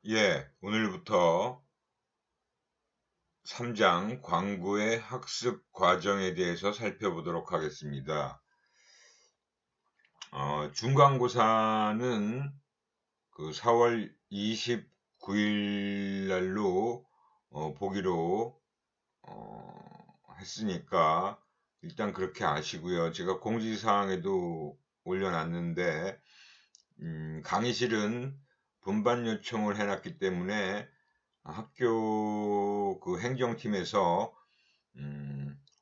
오늘부터 3장 광고의 학습 과정에 대해서 살펴보도록 하겠습니다. 중간고사는 그 4월 29일 날로 보기로 했으니까 일단 그렇게 아시고요. 제가 공지사항에도 올려놨는데 강의실은 분반 요청을 해놨기 때문에 학교 그 행정팀에서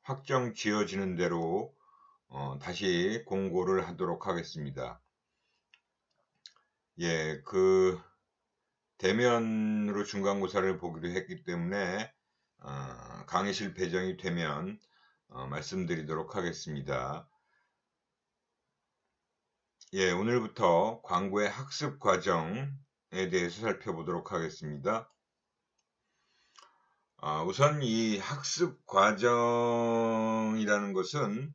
확정 지어지는 대로 다시 공고를 하도록 하겠습니다. 그 대면으로 중간고사를 보기로 했기 때문에 강의실 배정이 되면 말씀드리도록 하겠습니다. 오늘부터 광고의 학습 과정에 대해서 살펴보도록 하겠습니다. 우선 이 학습 과정이라는 것은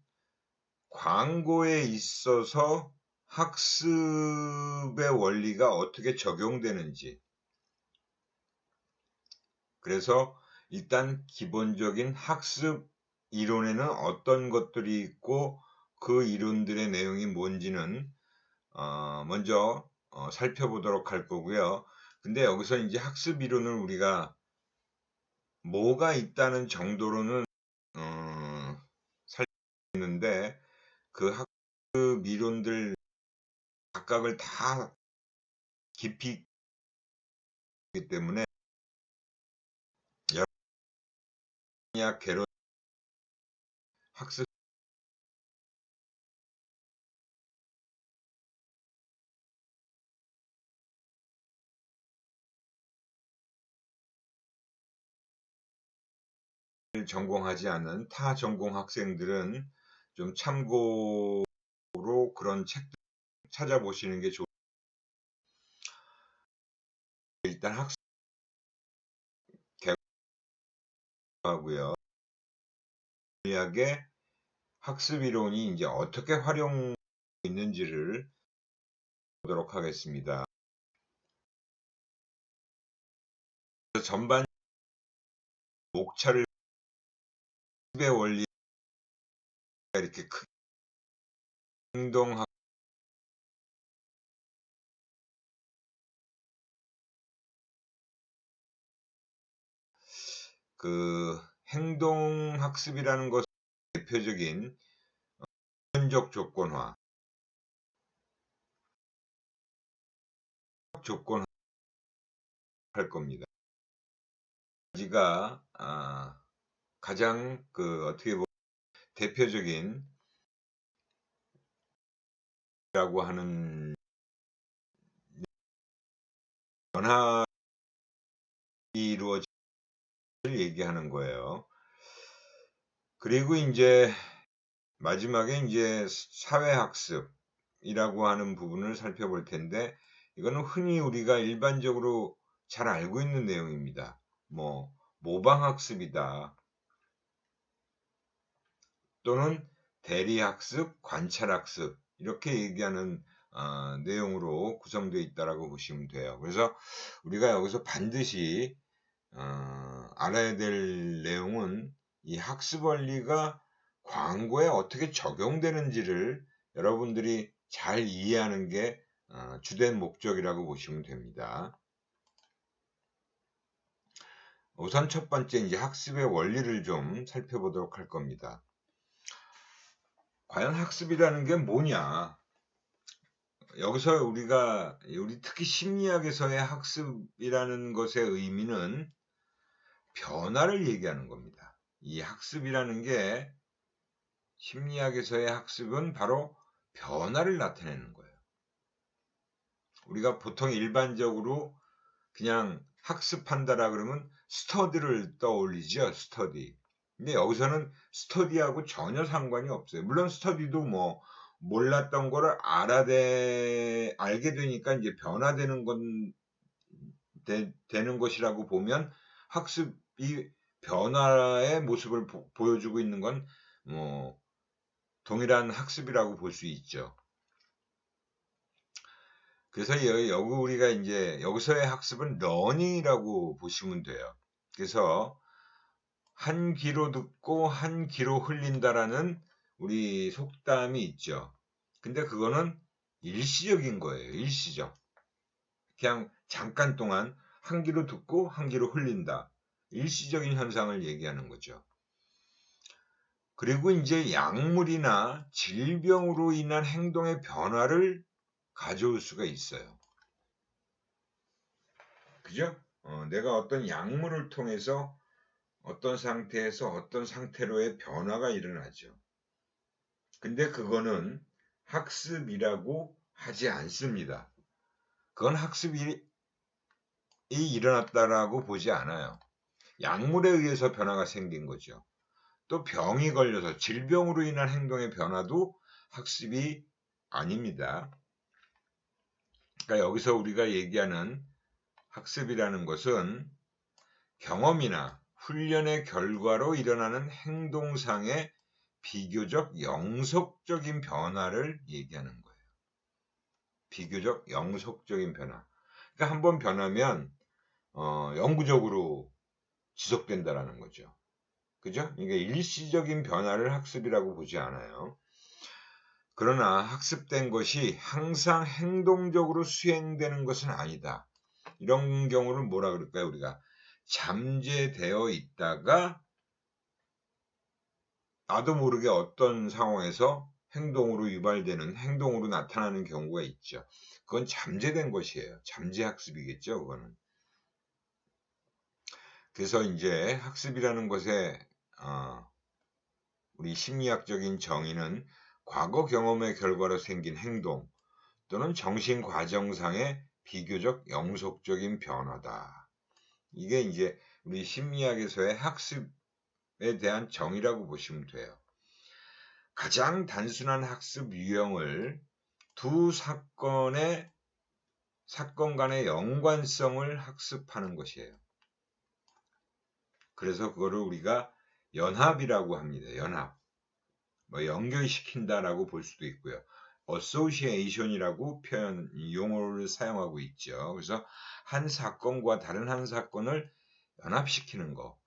광고에 있어서 학습의 원리가 어떻게 적용되는지, 그래서 일단 기본적인 학습 이론에는 어떤 것들이 있고 그 이론들의 내용이 뭔지는 먼저 살펴보도록 할 거고요. 근데 여기서 이제 학습 이론을 우리가 뭐가 있다는 정도로는 살펴봤는데 그 학습 이론들 각각을 다 깊이 있기 때문에 여러 개론 학습 전공하지 않은 타 전공 학생들은 좀 참고로 그런 책들 찾아보시는 게 좋을 일단 학습 개발하고요. 전략의 학습 이론이 이제 어떻게 활용 있는지를 보도록 하겠습니다. 전반 목차를 학습의 원리 이렇게 큰 행동 그 행동 학습이라는 것은 대표적인 현적 조건화, 조건화 할 겁니다. 가지가 가장 그 어떻게 보면 대표적인 라고 하는 변화가 이루어질 얘기하는 거예요. 그리고 이제 마지막에 이제 사회학습이라고 하는 부분을 살펴볼 텐데 이거는 흔히 우리가 일반적으로 잘 알고 있는 내용입니다. 모방학습이다. 또는 대리학습, 관찰학습 이렇게 얘기하는 내용으로 구성되어 있다라고 보시면 돼요. 그래서 우리가 여기서 반드시 알아야 될 내용은 이 학습 원리가 광고에 어떻게 적용되는지를 여러분들이 잘 이해하는 게 주된 목적이라고 보시면 됩니다. 우선 첫 번째 이제 학습의 원리를 좀 살펴보도록 할 겁니다. 과연 학습이라는 게 뭐냐? 여기서 우리 특히 심리학에서의 학습이라는 것의 의미는 변화를 얘기하는 겁니다. 이 학습이라는 게 심리학에서의 학습은 바로 변화를 나타내는 거예요. 우리가 보통 일반적으로 그냥 학습한다라 그러면 스터디를 떠올리죠. 스터디. 근데 여기서는 스터디하고 전혀 상관이 없어요. 물론 스터디도 몰랐던 거를 알게 되니까 이제 변화되는 되는 것이라고 보면 학습이 변화의 모습을 보여주고 있는 건 동일한 학습이라고 볼 수 있죠. 그래서 여기 우리가 이제 여기서의 학습은 러닝이라고 보시면 돼요. 그래서 한 귀로 듣고 한 귀로 흘린다라는 우리 속담이 있죠. 근데 그거는 일시적인 거예요. 일시적. 그냥 잠깐 동안 한 귀로 듣고 한 귀로 흘린다. 일시적인 현상을 얘기하는 거죠. 그리고 이제 약물이나 질병으로 인한 행동의 변화를 가져올 수가 있어요. 그죠? 내가 어떤 약물을 통해서 어떤 상태에서 어떤 상태로의 변화가 일어나죠. 근데 그거는 학습이라고 하지 않습니다. 그건 학습이 일어났다라고 보지 않아요. 약물에 의해서 변화가 생긴 거죠. 또 병이 걸려서 질병으로 인한 행동의 변화도 학습이 아닙니다. 그러니까 여기서 우리가 얘기하는 학습이라는 것은 경험이나 훈련의 결과로 일어나는 행동상의 비교적 영속적인 변화를 얘기하는 거예요. 비교적 영속적인 변화. 그러니까 한번 변하면 영구적으로 지속된다라는 거죠. 그죠? 이게 일시적인 변화를 학습이라고 보지 않아요. 그러나 학습된 것이 항상 행동적으로 수행되는 것은 아니다. 이런 경우를 뭐라 그럴까요? 우리가 잠재되어 있다가 나도 모르게 어떤 상황에서 행동으로 유발되는, 행동으로 나타나는 경우가 있죠. 그건 잠재된 것이에요. 잠재학습이겠죠, 그거는. 그래서 이제 학습이라는 것에 우리 심리학적인 정의는 과거 경험의 결과로 생긴 행동 또는 정신 과정상의 비교적 영속적인 변화다. 이게 이제 우리 심리학에서의 학습에 대한 정의라고 보시면 돼요. 가장 단순한 학습 유형을 두 사건 간의 연관성을 학습하는 것이에요. 그래서 그거를 우리가 연합이라고 합니다. 연합. 연결시킨다라고 볼 수도 있고요. association이라고 용어를 사용하고 있죠. 그래서 한 사건과 다른 한 사건을 연합시키는 거,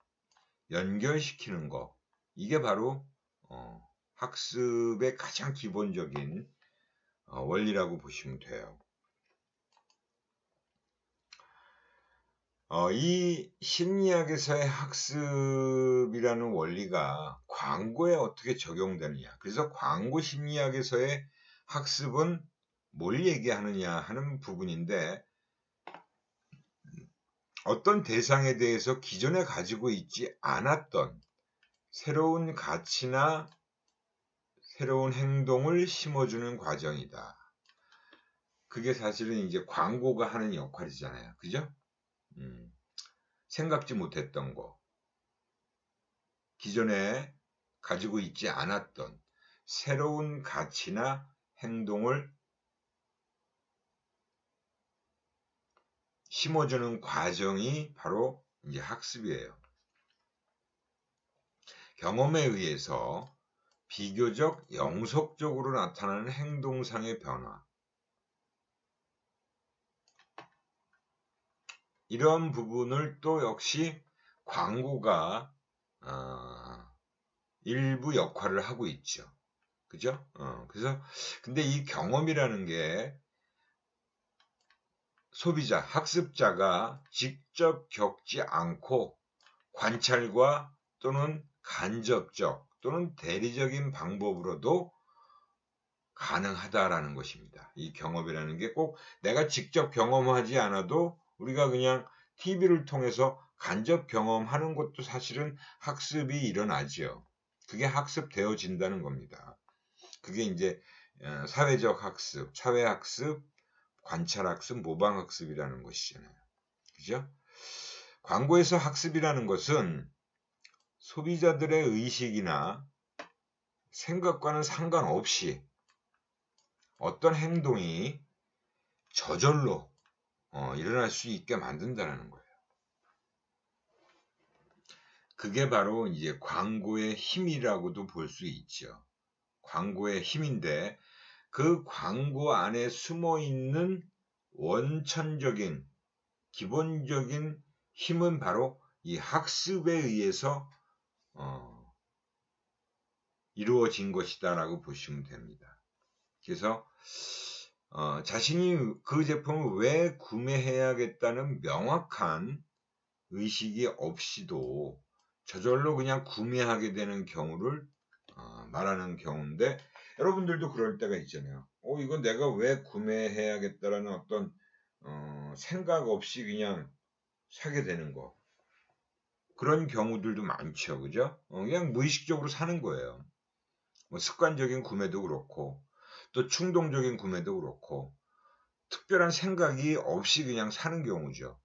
연결시키는 거, 이게 바로 학습의 가장 기본적인 원리라고 보시면 돼요. 이 심리학에서의 학습이라는 원리가 광고에 어떻게 적용되느냐. 그래서 광고 심리학에서의 학습은 뭘 얘기하느냐 하는 부분인데, 어떤 대상에 대해서 기존에 가지고 있지 않았던 새로운 가치나 새로운 행동을 심어주는 과정이다. 그게 사실은 이제 광고가 하는 역할이잖아요. 그죠? 생각지 못했던 거, 기존에 가지고 있지 않았던 새로운 가치나 행동을 심어주는 과정이 바로 이제 학습이에요. 경험에 의해서 비교적 영속적으로 나타나는 행동상의 변화. 이런 부분을 또 역시 광고가 일부 역할을 하고 있죠. 그죠? 그래서 근데 이 경험이라는 게 소비자, 학습자가 직접 겪지 않고 관찰과 또는 간접적 또는 대리적인 방법으로도 가능하다라는 것입니다. 이 경험이라는 게 꼭 내가 직접 경험하지 않아도 우리가 그냥 TV를 통해서 간접 경험하는 것도 사실은 학습이 일어나죠. 그게 학습되어진다는 겁니다. 그게 이제 사회적 학습, 사회학습, 관찰학습, 모방학습이라는 것이잖아요. 그죠? 광고에서 학습이라는 것은 소비자들의 의식이나 생각과는 상관없이 어떤 행동이 저절로 일어날 수 있게 만든다는 거예요. 그게 바로 이제 광고의 힘이라고도 볼 수 있죠. 광고의 힘인데 그 광고 안에 숨어 있는 원천적인 기본적인 힘은 바로 이 학습에 의해서 이루어진 것이다라고 보시면 됩니다. 그래서 자신이 그 제품을 왜 구매해야겠다는 명확한 의식이 없이도 저절로 그냥 구매하게 되는 경우를 말하는 경우인데, 여러분들도 그럴 때가 있잖아요. 이건 내가 왜 구매해야겠다라는 어떤 생각 없이 그냥 사게 되는 거. 그런 경우들도 많죠. 그죠? 그냥 무의식적으로 사는 거예요. 뭐 습관적인 구매도 그렇고, 또 충동적인 구매도 그렇고, 특별한 생각이 없이 그냥 사는 경우죠.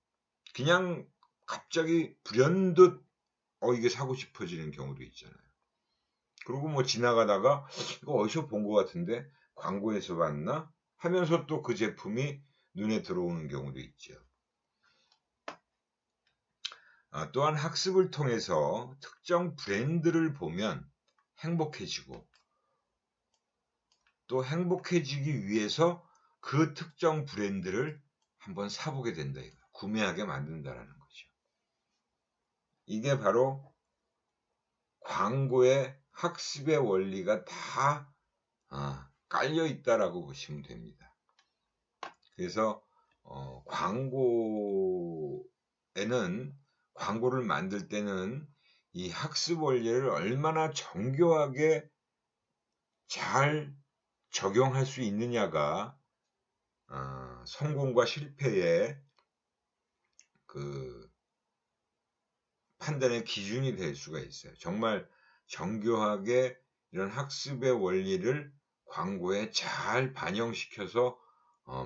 그냥 갑자기 불현듯 이게 사고 싶어지는 경우도 있잖아요. 그리고 뭐 지나가다가 이거 어디서 본 것 같은데 광고에서 봤나 하면서 또 그 제품이 눈에 들어오는 경우도 있죠. 또한 학습을 통해서 특정 브랜드를 보면 행복해지고, 또 행복해지기 위해서 그 특정 브랜드를 한번 사보게 된다. 구매하게 만든다라는 거죠. 이게 바로 광고의 학습의 원리가 다 깔려 있다라고 보시면 됩니다. 그래서 광고를 만들 때는 이 학습 원리를 얼마나 정교하게 잘 적용할 수 있느냐가 성공과 실패의 그 판단의 기준이 될 수가 있어요. 정말 정교하게 이런 학습의 원리를 광고에 잘 반영시켜서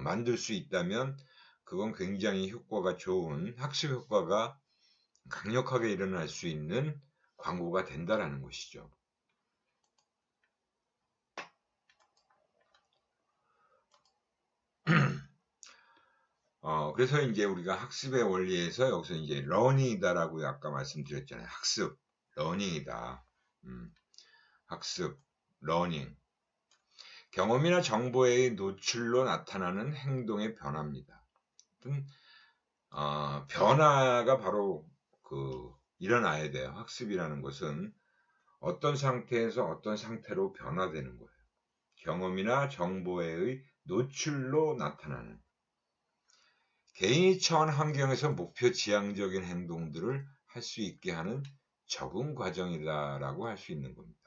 만들 수 있다면 그건 굉장히 효과가 좋은, 학습 효과가 강력하게 일어날 수 있는 광고가 된다라는 것이죠. 그래서 이제 우리가 학습의 원리에서 여기서 이제 러닝이다라고 아까 말씀드렸잖아요. 학습, 러닝이다. 학습, 러닝. 경험이나 정보의 노출로 나타나는 행동의 변화입니다. 변화가 바로 일어나야 돼요. 학습이라는 것은 어떤 상태에서 어떤 상태로 변화되는 거예요. 경험이나 정보의 노출로 나타나는, 개인이 처한 환경에서 목표 지향적인 행동들을 할 수 있게 하는 적응 과정이다라고 할 수 있는 겁니다.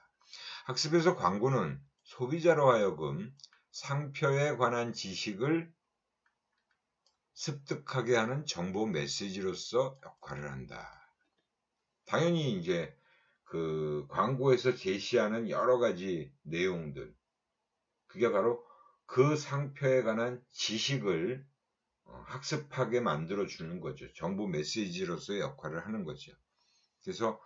학습에서 광고는 소비자로 하여금 상표에 관한 지식을 습득하게 하는 정보 메시지로서 역할을 한다. 당연히 이제 그 광고에서 제시하는 여러 가지 내용들, 그게 바로 그 상표에 관한 지식을 학습하게 만들어 주는 거죠. 정보 메시지로서의 역할을 하는 거죠. 그래서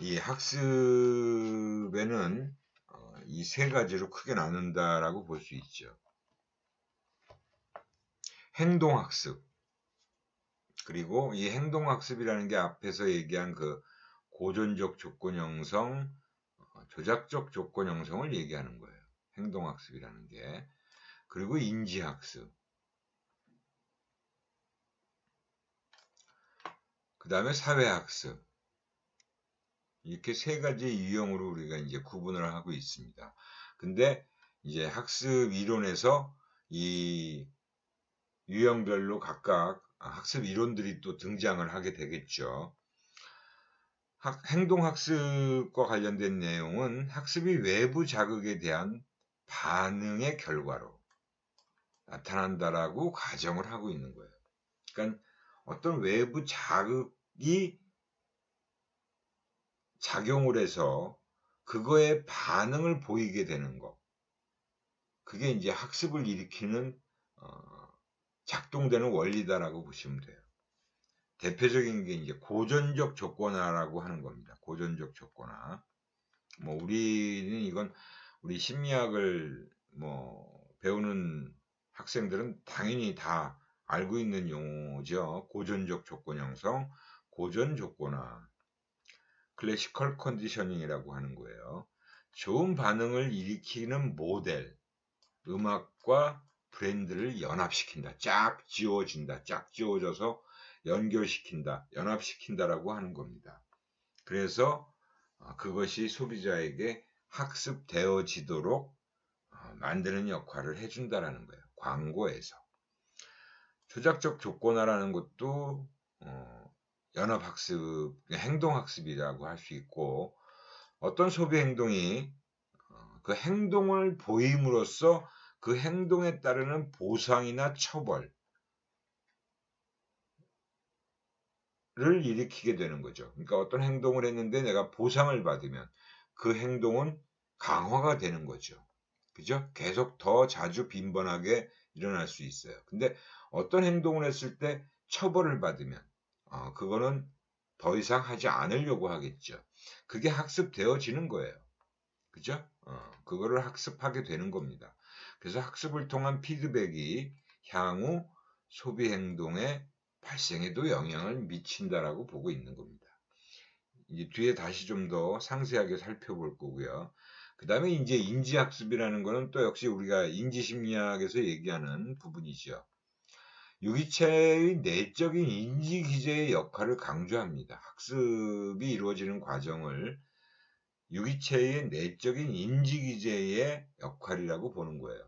이 학습에는 이 세 가지로 크게 나눈다라고 볼 수 있죠. 행동학습. 그리고 이 행동학습이라는 게 앞에서 얘기한 그 고전적 조건 형성, 조작적 조건 형성을 얘기하는 거예요. 행동학습이라는 게. 그리고 인지학습. 그 다음에 사회학습. 이렇게 세 가지 유형으로 우리가 이제 구분을 하고 있습니다. 근데 이제 학습 이론에서 이 유형별로 각각 학습 이론들이 또 등장을 하게 되겠죠. 행동학습과 관련된 내용은 학습이 외부 자극에 대한 반응의 결과로 나타난다라고 가정을 하고 있는 거예요. 그러니까 어떤 외부 자극이 작용을 해서 그거에 반응을 보이게 되는 것. 그게 이제 학습을 일으키는 작동되는 원리다라고 보시면 돼요. 대표적인 게 이제 고전적 조건화라고 하는 겁니다. 고전적 조건화. 뭐 우리는 이건 우리 심리학을 배우는 학생들은 당연히 다 알고 있는 용어죠. 고전적 조건 형성, 고전 조건화, 클래시컬 컨디셔닝이라고 하는 거예요. 좋은 반응을 일으키는 모델, 음악과 지식과 브랜드를 연합시킨다. 쫙 지워진다. 쫙 지워져서 연결시킨다. 연합시킨다라고 하는 겁니다. 그래서 그것이 소비자에게 학습되어지도록 만드는 역할을 해준다라는 거예요. 광고에서. 조작적 조건화라는 것도 연합학습, 행동학습이라고 할 수 있고, 어떤 소비 행동이 그 행동을 보임으로써 그 행동에 따르는 보상이나 처벌을 일으키게 되는 거죠. 그러니까 어떤 행동을 했는데 내가 보상을 받으면 그 행동은 강화가 되는 거죠. 그죠? 계속 더 자주 빈번하게 일어날 수 있어요. 근데 어떤 행동을 했을 때 처벌을 받으면 그거는 더 이상 하지 않으려고 하겠죠. 그게 학습되어지는 거예요. 그죠? 그거를 학습하게 되는 겁니다. 그래서 학습을 통한 피드백이 향후 소비 행동의 발생에도 영향을 미친다라고 보고 있는 겁니다. 이제 뒤에 다시 좀 더 상세하게 살펴볼 거고요. 그 다음에 이제 인지학습이라는 거는 또 역시 우리가 인지심리학에서 얘기하는 부분이죠. 유기체의 내적인 인지기제의 역할을 강조합니다. 학습이 이루어지는 과정을 유기체의 내적인 인지기제의 역할이라고 보는 거예요.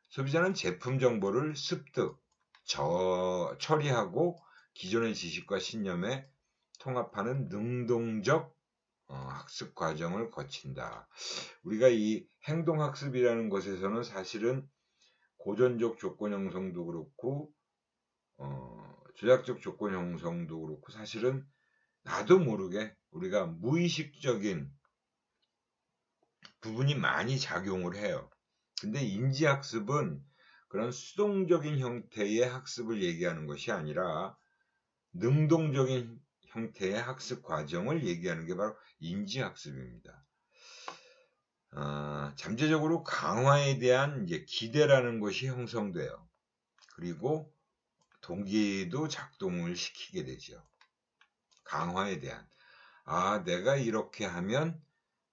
소비자는 제품 정보를 습득, 처리하고 기존의 지식과 신념에 통합하는 능동적 학습 과정을 거친다. 우리가 이 행동학습이라는 것에서는 사실은 고전적 조건 형성도 그렇고 조작적 조건 형성도 그렇고 사실은 나도 모르게 우리가 무의식적인 부분이 많이 작용을 해요. 근데 인지학습은 그런 수동적인 형태의 학습을 얘기하는 것이 아니라 능동적인 형태의 학습 과정을 얘기하는 게 바로 인지학습입니다. 잠재적으로 강화에 대한 이제 기대라는 것이 형성돼요. 그리고 동기도 작동을 시키게 되죠. 강화에 대한. 내가 이렇게 하면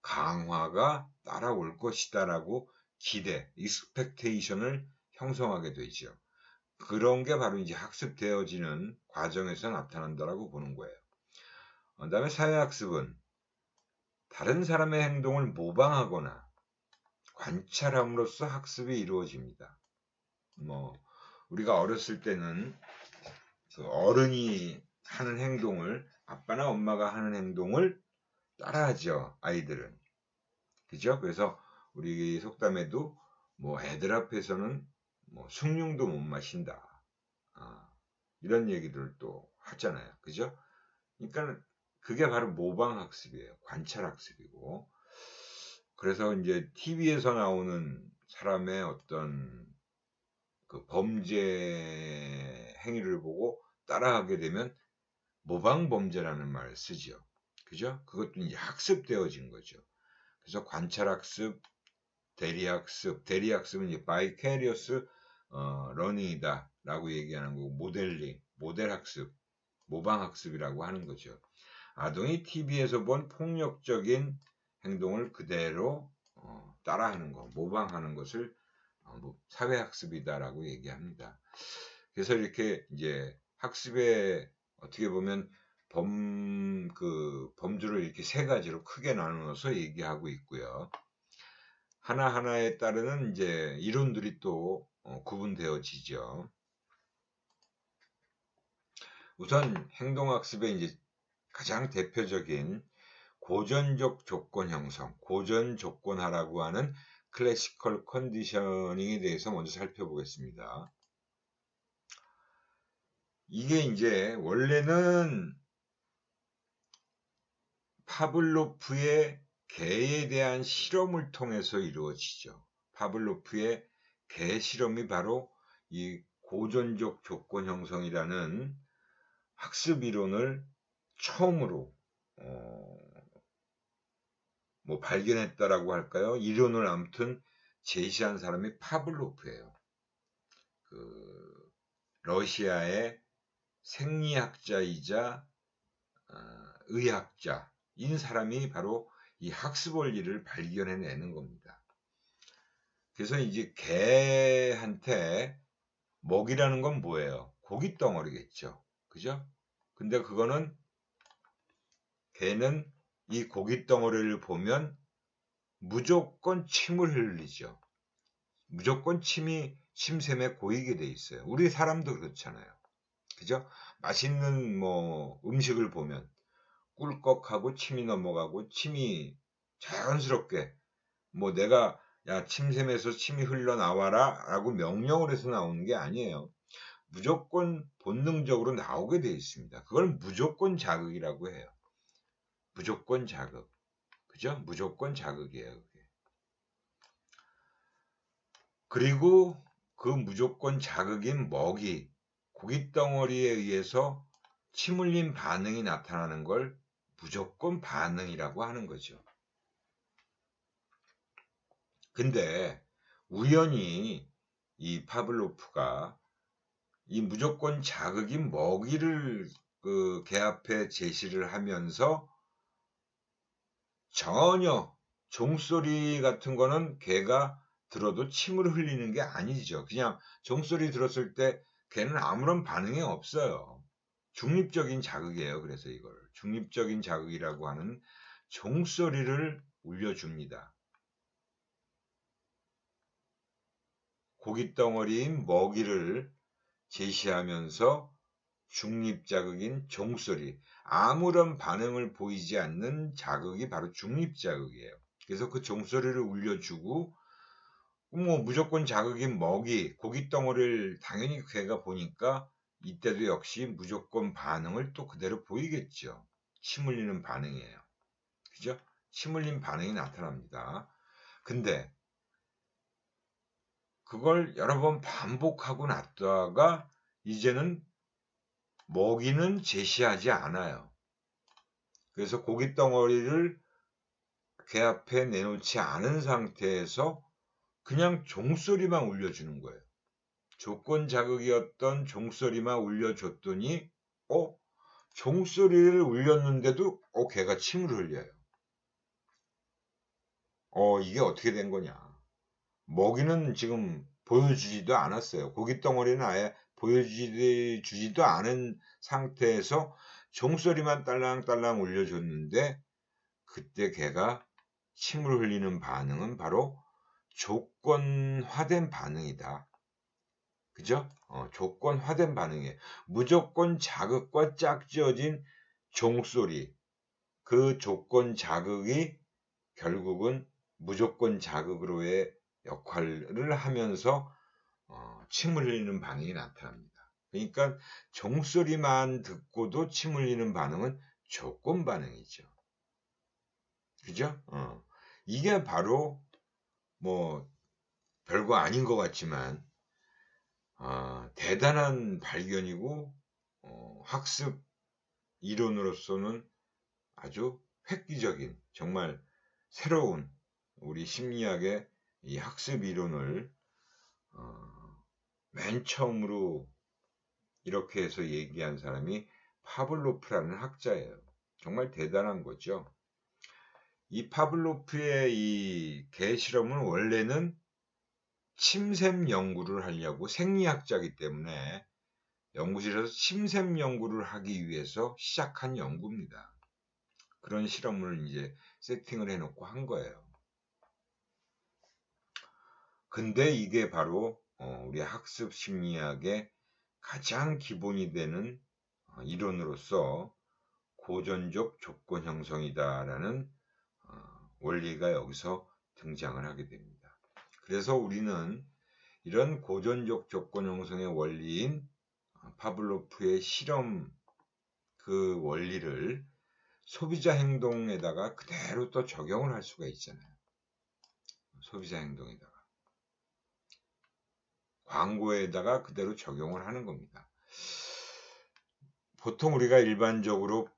강화가 따라올 것이다라고 기대, expectation을 형성하게 되죠. 그런 게 바로 이제 학습되어지는 과정에서 나타난다라고 보는 거예요. 그다음에 사회학습은 다른 사람의 행동을 모방하거나 관찰함으로써 학습이 이루어집니다. 우리가 어렸을 때는 그 어른이 하는 행동을, 아빠나 엄마가 하는 행동을 따라하죠, 아이들은. 그죠? 그래서 우리 속담에도 애들 앞에서는 숭늉도 못 마신다. 이런 얘기들 또 하잖아요. 그죠? 그러니까 그게 바로 모방학습이에요. 관찰학습이고. 그래서 이제 TV에서 나오는 사람의 어떤 그 범죄 행위를 보고 따라하게 되면 모방범죄라는 말을 쓰죠. 그죠? 그것도 이제 학습되어진 거죠. 그래서 관찰학습, 대리학습은 이제 바이캐리어스 러닝이다 라고 얘기하는 거고, 모델링, 모델학습, 모방학습이라고 하는 거죠. 아동이 TV에서 본 폭력적인 행동을 그대로 따라하는 거, 모방하는 것을 사회학습이다라고 얘기합니다. 그래서 이렇게 이제 학습에 어떻게 보면 범주를 이렇게 세 가지로 크게 나누어서 얘기하고 있고요. 하나하나에 따르는 이제 이론들이 또 구분되어지죠. 우선 행동학습의 이제 가장 대표적인 고전적 조건 형성, 고전 조건화라고 하는 클래시컬 컨디셔닝에 대해서 먼저 살펴보겠습니다. 이게 이제 원래는 파블로프의 개에 대한 실험을 통해서 이루어지죠. 파블로프의 개 실험이 바로 이 고전적 조건 형성이라는 학습 이론을 처음으로 발견했다라고 할까요? 이론을 아무튼 제시한 사람이 파블로프예요. 러시아의 생리학자이자 의학자인 사람이 바로 이 학습 원리를 발견해내는 겁니다. 그래서 이제 개한테 먹이라는 건 뭐예요? 고깃 덩어리겠죠. 그죠? 근데 그거는 개는 이 고깃 덩어리를 보면 무조건 침을 흘리죠. 무조건 침샘에 고이게 돼 있어요. 우리 사람도 그렇잖아요. 그죠? 맛있는 뭐 음식을 보면 꿀꺽하고 침이 넘어가고 침이 자연스럽게 뭐 내가 야 침샘에서 침이 흘러나와라 라고 명령을 해서 나오는 게 아니에요. 무조건 본능적으로 나오게 돼 있습니다. 그걸 무조건 자극이라고 해요. 무조건 자극. 그죠? 무조건 자극이에요. 그게. 그리고 그 무조건 자극인 먹이, 고깃덩어리에 의해서 침 흘림 반응이 나타나는 걸 무조건 반응이라고 하는 거죠. 근데 우연히 이 파블로프가 이 무조건 자극인 먹이를 그 개 앞에 제시를 하면서 전혀 종소리 같은 거는 개가 들어도 침을 흘리는 게 아니죠. 그냥 종소리 들었을 때 개는 아무런 반응이 없어요. 중립적인 자극이에요. 그래서 이걸 중립적인 자극이라고 하는 종소리를 울려줍니다. 고깃덩어리인 먹이를 제시하면서 중립자극인 종소리, 아무런 반응을 보이지 않는 자극이 바로 중립자극이에요. 그래서 그 종소리를 울려주고 뭐 무조건 자극인 먹이, 고깃덩어리를 당연히 개가 보니까 이때도 역시 무조건 반응을 또 그대로 보이겠죠. 침 흘리는 반응이에요. 그죠? 침 흘린 반응이 나타납니다. 근데 그걸 여러 번 반복하고 났다가 이제는 먹이는 제시하지 않아요. 그래서 고깃덩어리를 개 앞에 내놓지 않은 상태에서 그냥 종소리만 울려주는 거예요. 조건 자극이었던 종소리만 울려줬더니 종소리를 울렸는데도 개가 침을 흘려요. 이게 어떻게 된 거냐. 먹이는 지금 보여주지도 않았어요. 고깃덩어리는 아예 보여주지도 않은 상태에서 종소리만 딸랑딸랑 울려줬는데 그때 개가 침을 흘리는 반응은 바로 조건화된 반응이다. 그죠? 조건화된 반응이에요. 무조건 자극과 짝지어진 종소리. 그 조건 자극이 결국은 무조건 자극으로의 역할을 하면서 침 흘리는 반응이 나타납니다. 그러니까 종소리만 듣고도 침 흘리는 반응은 조건 반응이죠. 그죠? 이게 바로 뭐 별거 아닌 것 같지만 대단한 발견이고 학습 이론으로서는 아주 획기적인 정말 새로운 우리 심리학의 이 학습 이론을 맨 처음으로 이렇게 해서 얘기한 사람이 파블로프라는 학자예요. 정말 대단한 거죠. 이 파블로프의 이 개 실험은 원래는 침샘 연구를 하려고 생리학자이기 때문에 연구실에서 침샘 연구를 하기 위해서 시작한 연구입니다. 그런 실험을 이제 세팅을 해놓고 한 거예요. 근데 이게 바로 우리 학습 심리학의 가장 기본이 되는 이론으로서 고전적 조건 형성이다라는 원리가 여기서 등장을 하게 됩니다. 그래서 우리는 이런 고전적 조건 형성의 원리인 파블로프의 실험 그 원리를 소비자 행동에다가 그대로 또 적용을 할 수가 있잖아요. 소비자 행동에다가. 광고에다가 그대로 적용을 하는 겁니다. 보통 우리가 일반적으로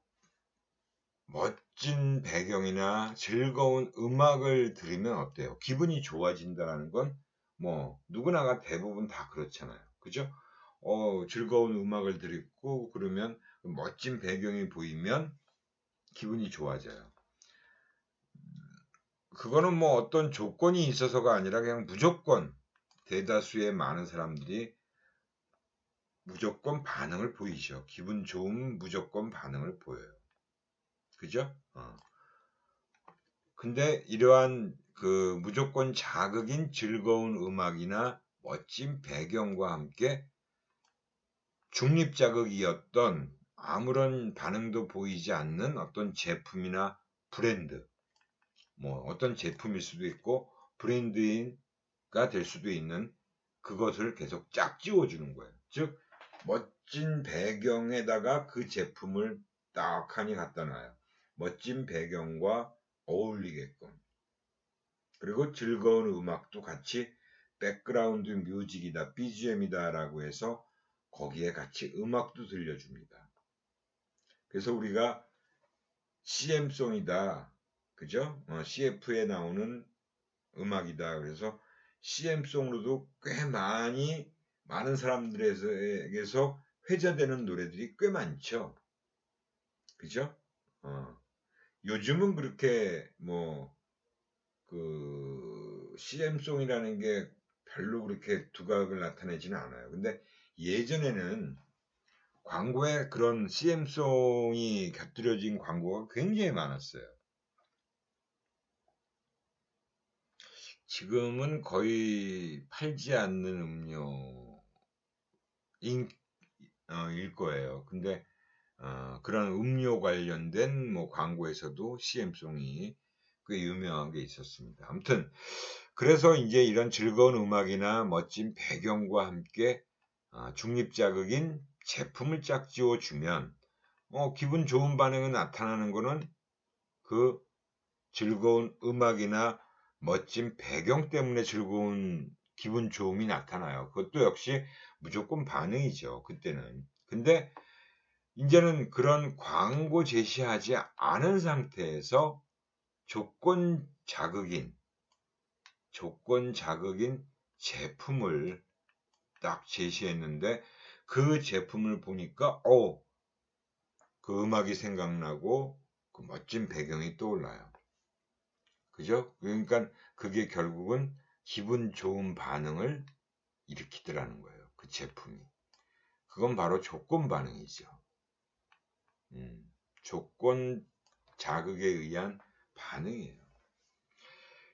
멋진 배경이나 즐거운 음악을 들으면 어때요? 기분이 좋아진다는 건 뭐 누구나가 대부분 다 그렇잖아요. 그죠? 즐거운 음악을 듣고 그러면 멋진 배경이 보이면 기분이 좋아져요. 그거는 뭐 어떤 조건이 있어서가 아니라 그냥 무조건 대다수의 많은 사람들이 무조건 반응을 보이죠. 기분 좋은 무조건 반응을 보여요. 그죠? 근데 이러한 그 무조건 자극인 즐거운 음악이나 멋진 배경과 함께 중립자극이었던 아무런 반응도 보이지 않는 어떤 제품이나 브랜드, 뭐 어떤 제품일 수도 있고 브랜드가 될 수도 있는 그것을 계속 짝지워주는 거예요. 즉 멋진 배경에다가 그 제품을 딱하니 갖다 놔요. 멋진 배경과 어울리게끔. 그리고 즐거운 음악도 같이 백그라운드 뮤직이다, BGM이다 라고 해서 거기에 같이 음악도 들려줍니다. 그래서 우리가 CM송이다. 그죠? CF에 나오는 음악이다. 그래서 CM송으로도 꽤 많은 사람들에게서 회자되는 노래들이 꽤 많죠. 그죠? 요즘은 그렇게 CM송이라는 게 별로 그렇게 두각을 나타내지는 않아요. 근데 예전에는 광고에 그런 CM송이 곁들여진 광고가 굉장히 많았어요. 지금은 거의 팔지 않는 음료일 거예요. 근데 그런 음료 관련된 광고에서도 CM송이 꽤 유명한 게 있었습니다. 아무튼 그래서 이제 이런 즐거운 음악이나 멋진 배경과 함께 중립자극인 제품을 짝지워 주면 기분 좋은 반응이 나타나는 거는 그 즐거운 음악이나 멋진 배경 때문에 즐거운 기분 좋음이 나타나요. 그것도 역시 무조건 반응이죠. 그때는. 근데 이제는 그런 광고 제시하지 않은 상태에서 조건 자극인 제품을 딱 제시했는데 그 제품을 보니까 그 음악이 생각나고 그 멋진 배경이 떠올라요. 그죠? 그러니까 그게 결국은 기분 좋은 반응을 일으키더라는 거예요. 그 제품이. 그건 바로 조건 반응이죠. 조건 자극에 의한 반응이에요.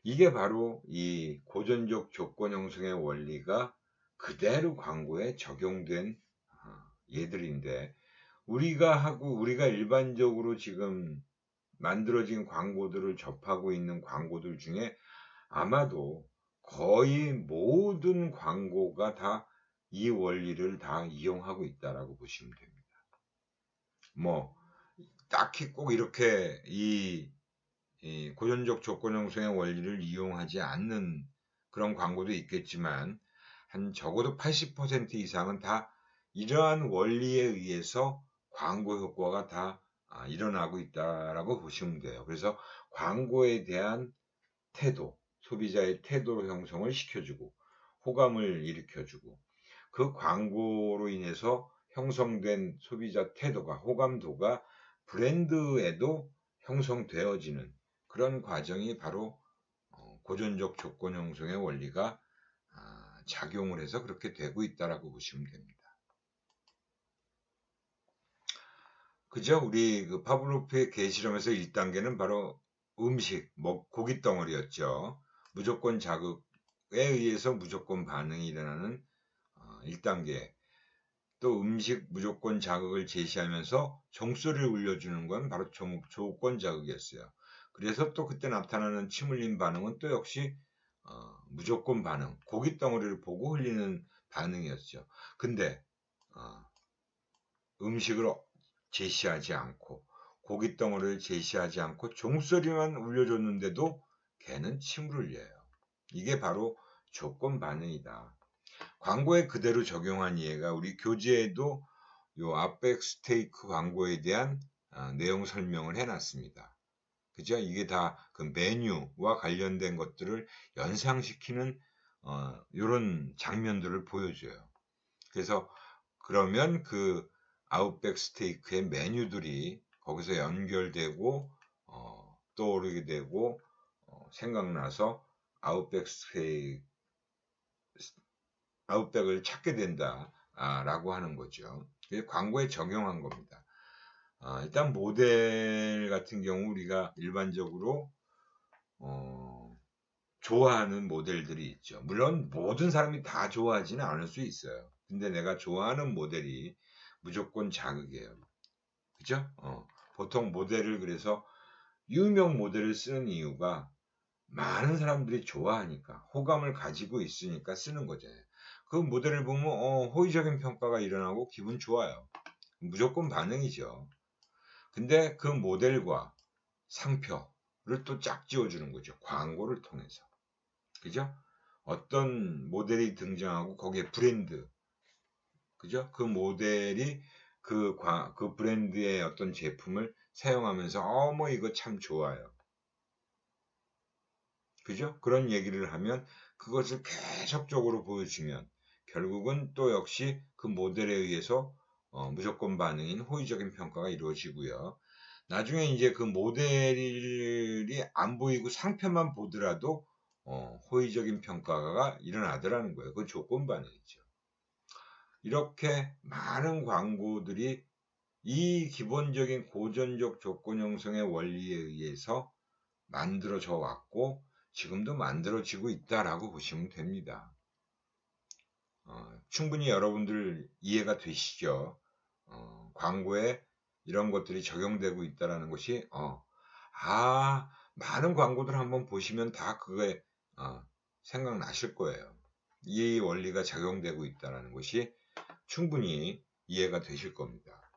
이게 바로 이 고전적 조건 형성의 원리가 그대로 광고에 적용된 예들인데 우리가 일반적으로 지금 만들어진 광고들을 접하고 있는 광고들 중에 아마도 거의 모든 광고가 다 이 원리를 다 이용하고 있다라고 보시면 됩니다. 딱히 꼭 이렇게 이 고전적 조건 형성의 원리를 이용하지 않는 그런 광고도 있겠지만 한 적어도 80% 이상은 다 이러한 원리에 의해서 광고 효과가 다 일어나고 있다라고 보시면 돼요. 그래서 광고에 대한 태도, 소비자의 태도 형성을 시켜주고 호감을 일으켜주고 그 광고로 인해서 형성된 소비자 태도가 호감도가 브랜드에도 형성되어지는 그런 과정이 바로 고전적 조건 형성의 원리가 작용을 해서 그렇게 되고 있다라고 보시면 됩니다. 그죠? 우리 그 파블로프의 개실험에서 1단계는 바로 음식, 고기 덩어리였죠. 무조건 자극에 의해서 무조건 반응이 일어나는 1단계. 또 음식 무조건 자극을 제시하면서 종소리를 울려주는 건 바로 조건 자극이었어요. 그래서 또 그때 나타나는 침 흘린 반응은 또 역시 무조건 반응, 고기 덩어리를 보고 흘리는 반응이었죠. 근데 음식을 제시하지 않고 고기 덩어리를 제시하지 않고 종소리만 울려줬는데도 걔는 침을 흘려요. 이게 바로 조건 반응이다. 광고에 그대로 적용한 예가 우리 교재에도 요 아웃백 스테이크 광고에 대한 내용 설명을 해놨습니다. 그죠? 이게 다 그 메뉴와 관련된 것들을 연상시키는 이런 장면들을 보여줘요. 그래서 그러면 그 아웃백 스테이크의 메뉴들이 거기서 연결되고 떠오르게 되고 생각나서 아웃백을 찾게 된다 라고 하는 거죠. 광고에 적용한 겁니다. 일단 모델 같은 경우 우리가 일반적으로 좋아하는 모델들이 있죠. 물론 모든 사람이 다 좋아하지는 않을 수 있어요. 근데 내가 좋아하는 모델이 무조건 자극이에요. 그죠? 보통 모델을 그래서 유명 모델을 쓰는 이유가 많은 사람들이 좋아하니까 호감을 가지고 있으니까 쓰는 거잖아요. 그 모델을 보면 호의적인 평가가 일어나고 기분 좋아요. 무조건 반응이죠. 근데 그 모델과 상표를 또 짝지어주는 거죠. 광고를 통해서. 그죠? 어떤 모델이 등장하고 거기에 브랜드, 그죠? 그 모델이 그 브랜드의 어떤 제품을 사용하면서 뭐 이거 참 좋아요. 그죠? 그런 얘기를 하면 그것을 계속적으로 보여주면 결국은 또 역시 그 모델에 의해서 무조건 반응인 호의적인 평가가 이루어지고요. 나중에 이제 그 모델이 안 보이고 상표만 보더라도 호의적인 평가가 일어나더라는 거예요. 그건 조건 반응이죠. 이렇게 많은 광고들이 이 기본적인 고전적 조건 형성의 원리에 의해서 만들어져 왔고 지금도 만들어지고 있다라고 보시면 됩니다. 충분히 여러분들 이해가 되시죠? 광고에 이런 것들이 적용되고 있다라는 것이 많은 광고들 한번 보시면 다 그거에 생각나실 거예요. 이 원리가 적용되고 있다라는 것이 충분히 이해가 되실 겁니다.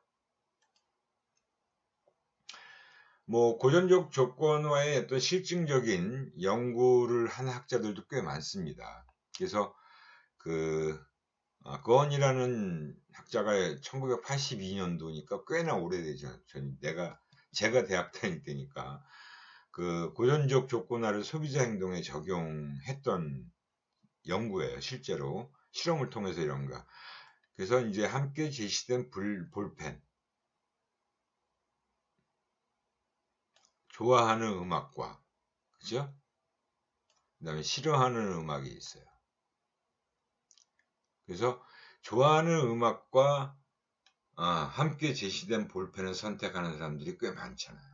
뭐 고전적 조건화의 어떤 실증적인 연구를 한 학자들도 꽤 많습니다. 그래서 거언이라는 학자가 1982년도니까 꽤나 오래되죠. 제가 대학 다닐 때니까 그 고전적 조건화를 소비자 행동에 적용했던 연구예요. 실제로 실험을 통해서 이런가. 그래서 이제 함께 제시된 볼펜, 좋아하는 음악과, 그죠? 그 다음에 싫어하는 음악이 있어요. 그래서 좋아하는 음악과 함께 제시된 볼펜을 선택하는 사람들이 꽤 많잖아요.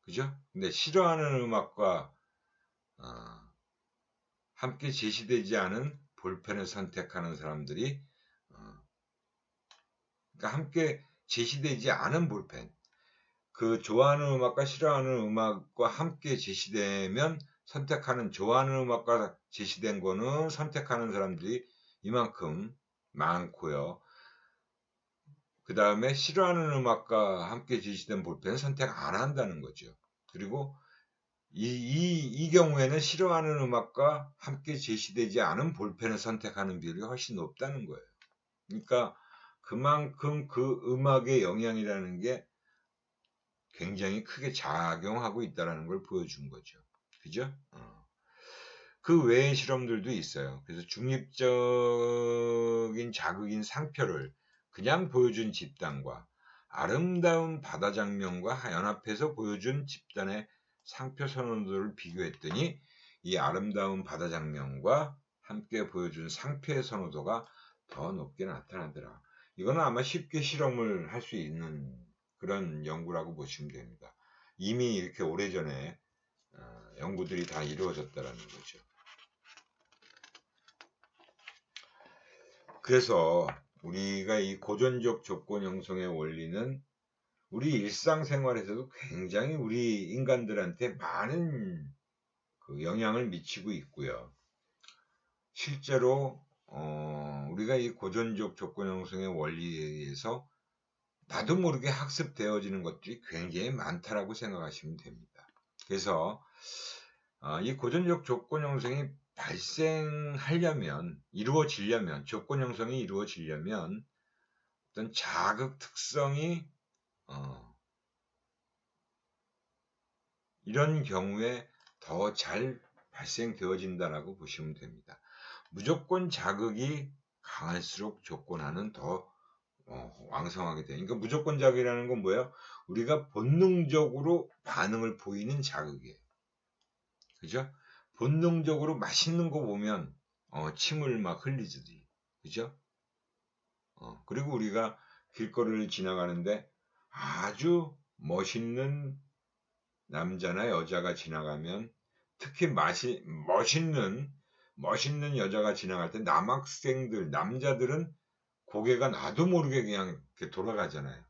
그죠? 근데 싫어하는 음악과 함께 제시되지 않은 볼펜을 선택하는 사람들이 그러니까 함께 제시되지 않은 볼펜, 그 좋아하는 음악과 싫어하는 음악과 함께 제시되면 선택하는, 좋아하는 음악과 제시된 거는 선택하는 사람들이 이만큼 많고요. 그 다음에 싫어하는 음악과 함께 제시된 볼펜은 선택 안 한다는 거죠. 그리고 이 경우에는 싫어하는 음악과 함께 제시되지 않은 볼펜을 선택하는 비율이 훨씬 높다는 거예요. 그러니까 그만큼 그 음악의 영향이라는 게 굉장히 크게 작용하고 있다는 걸 보여준 거죠. 그죠? 그 외의 실험들도 있어요. 그래서 중립적인 자극인 상표를 그냥 보여준 집단과 아름다운 바다 장면과 연합해서 보여준 집단의 상표 선호도를 비교했더니 이 아름다운 바다 장면과 함께 보여준 상표의 선호도가 더 높게 나타나더라. 이거는 아마 쉽게 실험을 할 수 있는 그런 연구라고 보시면 됩니다. 이미 이렇게 오래전에 연구들이 다 이루어졌다는 거죠. 그래서 우리가 이 고전적 조건 형성의 원리는 우리 일상생활에서도 굉장히 우리 인간들한테 많은 그 영향을 미치고 있고요. 실제로 우리가 이 고전적 조건 형성의 원리에 의해서 나도 모르게 학습되어지는 것들이 굉장히 많다라고 생각하시면 됩니다. 그래서 이 고전적 조건 형성이 이루어지려면, 조건 형성이 이루어지려면 어떤 자극 특성이 이런 경우에 더 잘 발생되어진다라고 보시면 됩니다. 무조건 자극이 강할수록 조건화는 더 왕성하게 돼요. 그러니까 무조건 자극이라는 건 뭐예요? 우리가 본능적으로 반응을 보이는 자극이에요. 그죠? 본능적으로 맛있는 거 보면 침을 막 흘리지. 그죠? 그리고 우리가 길거리를 지나가는데 아주 멋있는 남자나 여자가 지나가면, 특히 멋있는 여자가 지나갈 때 남학생들, 남자들은 고개가 나도 모르게 그냥 이렇게 돌아가잖아요.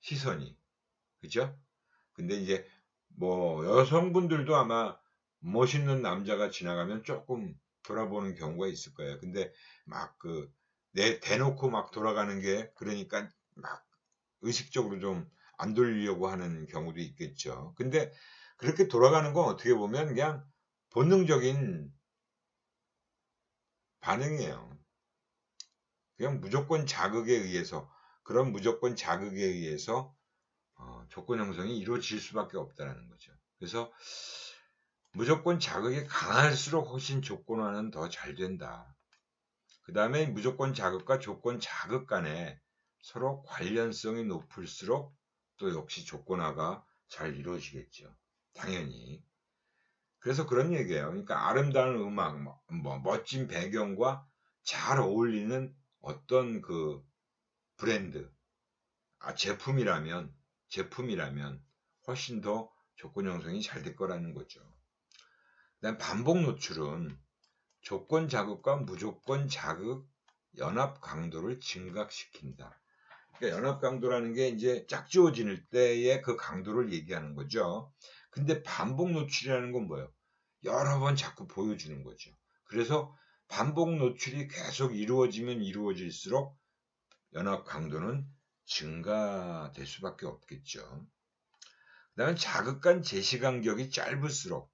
시선이. 그죠? 근데 이제 뭐 여성분들도 아마 멋있는 남자가 지나가면 조금 돌아보는 경우가 있을 거예요. 근데 막 대놓고 막 돌아가는 게, 그러니까 막 의식적으로 좀 안 돌리려고 하는 경우도 있겠죠. 근데 그렇게 돌아가는 건 어떻게 보면 그냥 본능적인 반응이에요. 그냥 그런 무조건 자극에 의해서 조건 형성이 이루어질 수밖에 없다는 거죠. 그래서 무조건 자극이 강할수록 훨씬 조건화는 더 잘 된다. 그 다음에 무조건 자극과 조건 자극 간에 서로 관련성이 높을수록 또 역시 조건화가 잘 이루어지겠죠. 당연히. 그래서 그런 얘기예요. 그러니까 아름다운 음악, 뭐 멋진 배경과 잘 어울리는 어떤 브랜드, 제품이라면 훨씬 더 조건 형성이 잘 될 거라는 거죠. 그다음 반복 노출은 조건 자극과 무조건 자극 연합 강도를 증가시킨다. 그러니까 연합 강도라는 게 이제 짝지워질 때의 그 강도를 얘기하는 거죠. 근데 반복 노출이라는 건 뭐예요? 여러 번 자꾸 보여주는 거죠. 그래서 반복 노출이 계속 이루어지면 이루어질수록 연합 강도는 증가될 수밖에 없겠죠. 그다음에 자극 간 제시 간격이 짧을수록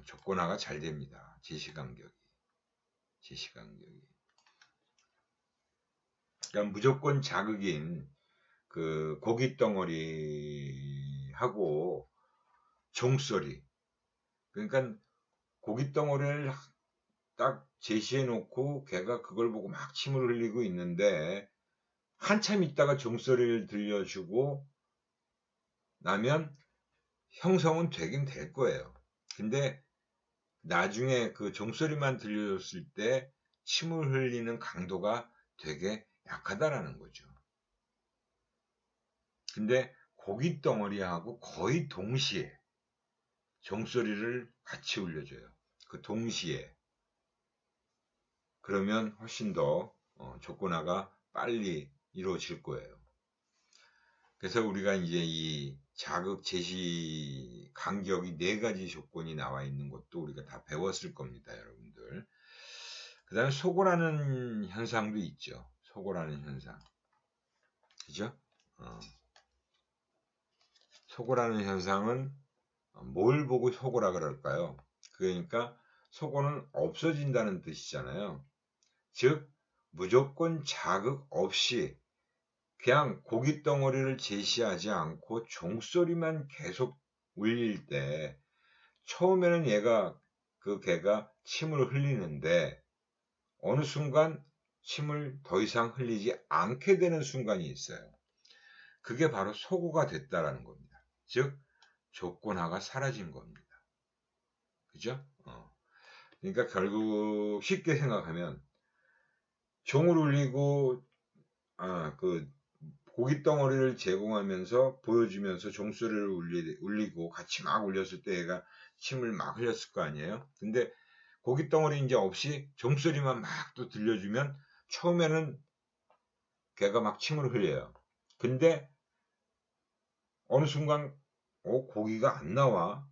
조건화가 잘 됩니다. 제시 간격이. 그러니까 무조건 자극인 고기 덩어리하고 종소리. 그러니까 고기 덩어리를 딱 제시해 놓고 걔가 그걸 보고 막 침을 흘리고 있는데 한참 있다가 종소리를 들려주고 나면 형성은 되긴 될 거예요. 근데 나중에 그 종소리만 들려줬을 때 침을 흘리는 강도가 되게 약하다라는 거죠. 근데 고기 덩어리하고 거의 동시에 종소리를 같이 울려줘요. 그 동시에. 그러면 훨씬 더 조건화가 빨리 이루어질 거예요. 그래서 우리가 이제 이 자극 제시 간격이 4가지 조건이 나와 있는 것도 우리가 다 배웠을 겁니다, 여러분들. 그 다음에 소고라는 현상도 있죠. 소고라는 현상. 그죠? 소고라는 현상은 뭘 보고 소고라 그럴까요? 그러니까 소고는 없어진다는 뜻이잖아요. 즉 무조건 자극 없이 그냥 고기 덩어리를 제시하지 않고 종소리만 계속 울릴 때 처음에는 걔가 침을 흘리는데 어느 순간 침을 더 이상 흘리지 않게 되는 순간이 있어요. 그게 바로 소고가 됐다라는 겁니다. 즉 조건화가 사라진 겁니다. 그죠? 그러니까 결국 쉽게 생각하면 종을 울리고 고기 덩어리를 제공하면서 보여주면서 종소리를 울리고 같이 막 울렸을 때 얘가 침을 막 흘렸을 거 아니에요. 근데 고기 덩어리 이제 없이 종소리만 막 또 들려주면 처음에는 걔가 막 침을 흘려요. 근데 어느 순간 고기가 안 나와.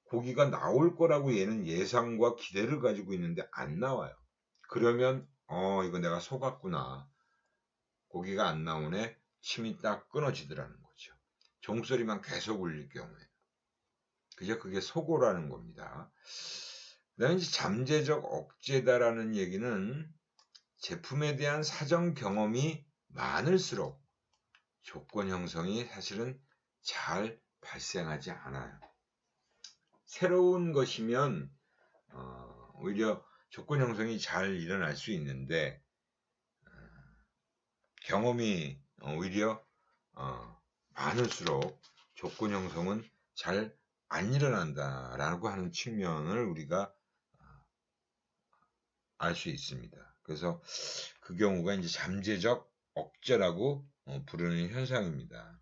고기가 나올 거라고 얘는 예상과 기대를 가지고 있는데 안 나와요. 그러면 이거 내가 속았구나. 고기가 안 나오네. 침이 딱 끊어지더라는 거죠. 종소리만 계속 울릴 경우에. 그게 소고라는 겁니다. 그다음에 이제 잠재적 억제다라는 얘기는 제품에 대한 사전 경험이 많을수록 조건 형성이 사실은 잘 발생하지 않아요. 새로운 것이면 오히려 조건 형성이 잘 일어날 수 있는데 경험이 오히려 많을수록 조건 형성은 잘 안 일어난다라고 하는 측면을 우리가 알 수 있습니다. 그래서 그 경우가 이제 잠재적 억제라고 부르는 현상입니다.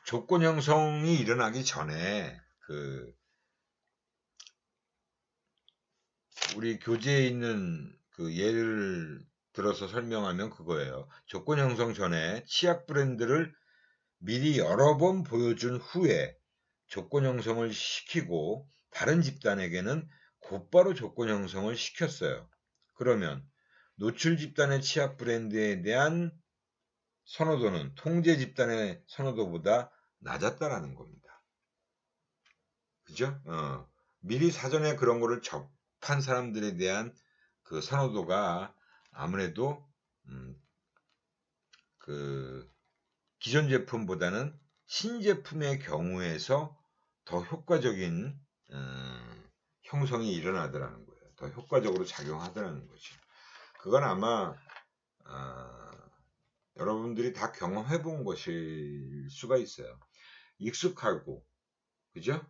조건 형성이 일어나기 전에 우리 교재에 있는 그 예를 들어서 설명하면 그거예요. 조건 형성 전에 치약 브랜드를 미리 여러 번 보여준 후에 조건 형성을 시키고 다른 집단에게는 곧바로 조건 형성을 시켰어요. 그러면 노출 집단의 치약 브랜드에 대한 선호도는 통제 집단의 선호도보다 낮았다라는 겁니다. 그죠? 미리 사전에 그런 거를 접한 사람들에 대한 그 선호도가 아무래도 그 기존 제품보다는 신제품의 경우에서 더 효과적인 형성이 일어나더라는 거예요. 더 효과적으로 작용하더라는 거죠. 그건 아마 여러분들이 다 경험해 본 것일 수가 있어요. 익숙하고 그죠?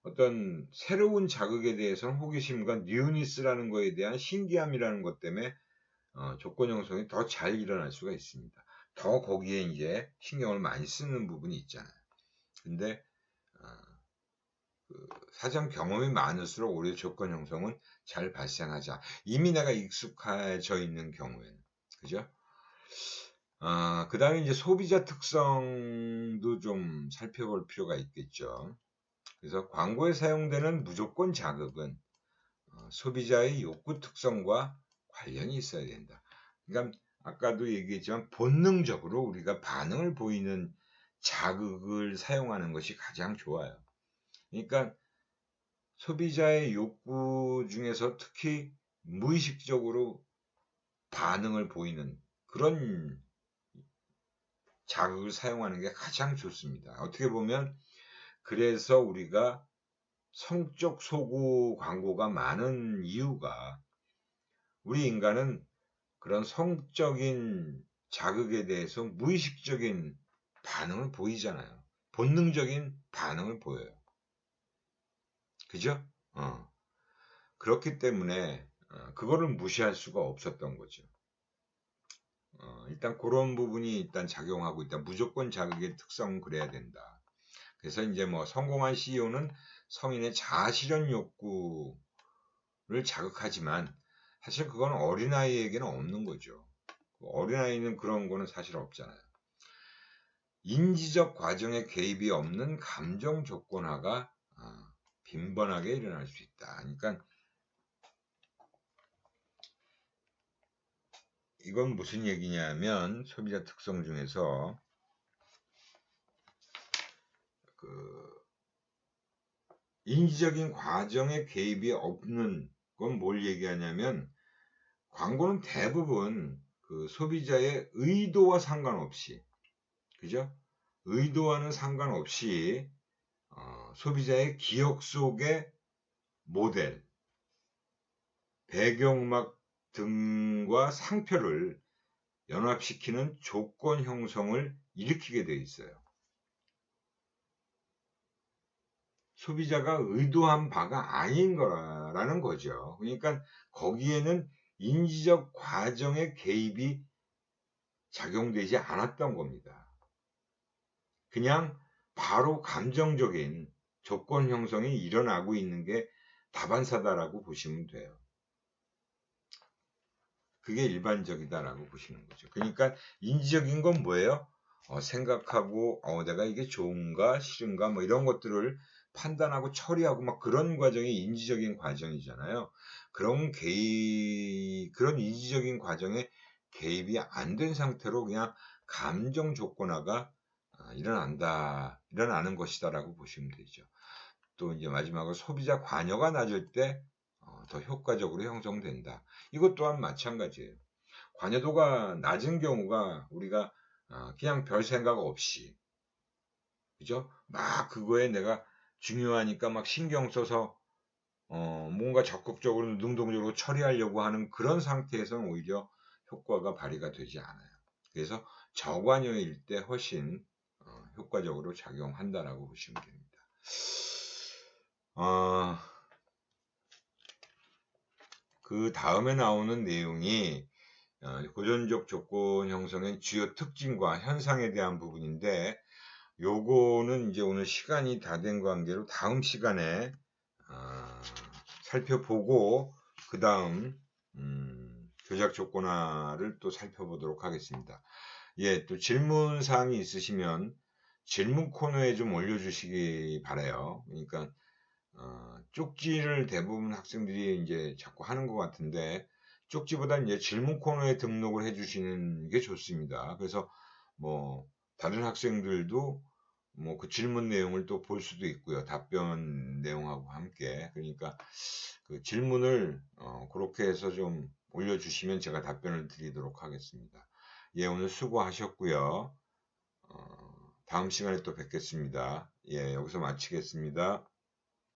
어떤 새로운 자극에 대해서는 호기심과 뉴니스라는 거에 대한 신기함이라는 것 때문에 조건 형성이 더 잘 일어날 수가 있습니다. 더 거기에 이제 신경을 많이 쓰는 부분이 있잖아요. 근데 사전 경험이 많을수록 오히려 조건 형성은 잘 발생하지 않아. 이미 내가 익숙해져 있는 경우에는 그죠? 그 다음에 이제 소비자 특성도 좀 살펴볼 필요가 있겠죠. 그래서 광고에 사용되는 무조건 자극은 소비자의 욕구 특성과 관련이 있어야 된다. 그러니까 아까도 얘기했지만 본능적으로 우리가 반응을 보이는 자극을 사용하는 것이 가장 좋아요. 그러니까 소비자의 욕구 중에서 특히 무의식적으로 반응을 보이는 그런 자극을 사용하는 게 가장 좋습니다. 어떻게 보면 그래서 우리가 성적 소구 광고가 많은 이유가 우리 인간은 그런 성적인 자극에 대해서 무의식적인 반응을 보이잖아요. 본능적인 반응을 보여요. 그죠? 그렇기 때문에 그거를 무시할 수가 없었던 거죠. 일단 그런 부분이 일단 작용하고 있다. 무조건 자극의 특성은 그래야 된다. 그래서 이제 뭐 성공한 CEO는 성인의 자아실현 욕구를 자극하지만 사실 그건 어린아이에게는 없는 거죠. 어린아이는 그런 거는 사실 없잖아요. 인지적 과정에 개입이 없는 감정 조건화가 빈번하게 일어날 수 있다. 그러니까 이건 무슨 얘기냐면 소비자 특성 중에서 인지적인 과정에 개입이 없는 건 뭘 얘기하냐면 광고는 대부분 그 소비자의 의도와 상관없이 그죠? 의도와는 상관없이 소비자의 기억 속의 모델, 배경음악 등과 상표를 연합시키는 조건 형성을 일으키게 되어 있어요. 소비자가 의도한 바가 아닌 거라는 거죠. 그러니까 거기에는 인지적 과정의 개입이 작용되지 않았던 겁니다. 그냥 바로 감정적인 조건 형성이 일어나고 있는 게 다반사다라고 보시면 돼요. 그게 일반적이다라고 보시는 거죠. 그러니까 인지적인 건 뭐예요? 생각하고 내가 이게 좋은가 싫은가 뭐 이런 것들을 판단하고 처리하고 막 그런 과정이 인지적인 과정이잖아요. 그런 인지적인 과정에 개입이 안 된 상태로 그냥 감정 조건화가 일어나는 것이다라고 보시면 되죠. 또 이제 마지막으로 소비자 관여가 낮을 때 더 효과적으로 형성된다. 이것 또한 마찬가지예요. 관여도가 낮은 경우가 우리가 그냥 별 생각 없이 그죠? 막 그거에 내가 중요하니까 막 신경 써서 뭔가 적극적으로 능동적으로 처리하려고 하는 그런 상태에서는 오히려 효과가 발휘가 되지 않아요. 그래서 저관여일 때 훨씬 효과적으로 작용한다라고 보시면 됩니다. 그 다음에 나오는 내용이 고전적 조건 형성의 주요 특징과 현상에 대한 부분인데, 요거는 이제 오늘 시간이 다 된 관계로 다음 시간에 살펴보고 그 다음 조작 조건화를 또 살펴보도록 하겠습니다. 예, 또 질문 사항이 있으시면 질문 코너에 좀 올려주시기 바라요. 그러니까 쪽지를 대부분 학생들이 이제 자꾸 하는 것 같은데, 쪽지보다 이제 질문 코너에 등록을 해주시는 게 좋습니다. 그래서 뭐 다른 학생들도 뭐 그 질문 내용을 또 볼 수도 있고요. 답변 내용하고 함께. 그러니까 그 질문을 그렇게 해서 좀 올려주시면 제가 답변을 드리도록 하겠습니다. 예, 오늘 수고하셨고요. 다음 시간에 또 뵙겠습니다. 예, 여기서 마치겠습니다.